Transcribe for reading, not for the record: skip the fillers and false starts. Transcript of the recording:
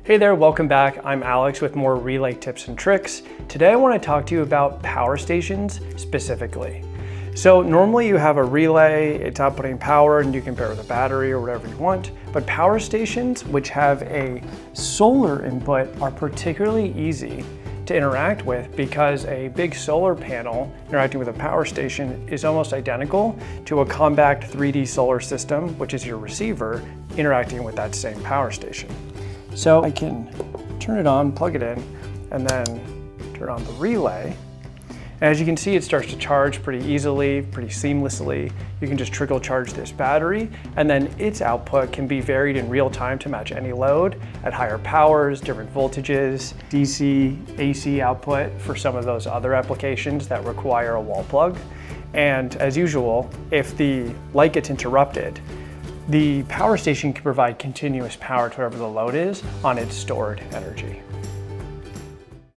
Hey there, welcome back. I'm Alex with more relay tips and tricks. Today I want to talk to you about power stations specifically. So normally you have a relay, it's outputting power and you can pair with a battery or whatever you want, but power stations which have a solar input are particularly easy to interact with because a big solar panel interacting with a power station is almost identical to a compact 3D solar system, which is your receiver, interacting with that same power station. So I can turn it on, plug it in, and then turn on the relay. And as you can see, it starts to charge pretty easily, pretty seamlessly. You can just trickle charge this battery, and then its output can be varied in real time to match any load at higher powers, different voltages, DC, AC output for some of those other applications that require a wall plug. And as usual, if the light gets interrupted, the power station can provide continuous power to whatever the load is on its stored energy.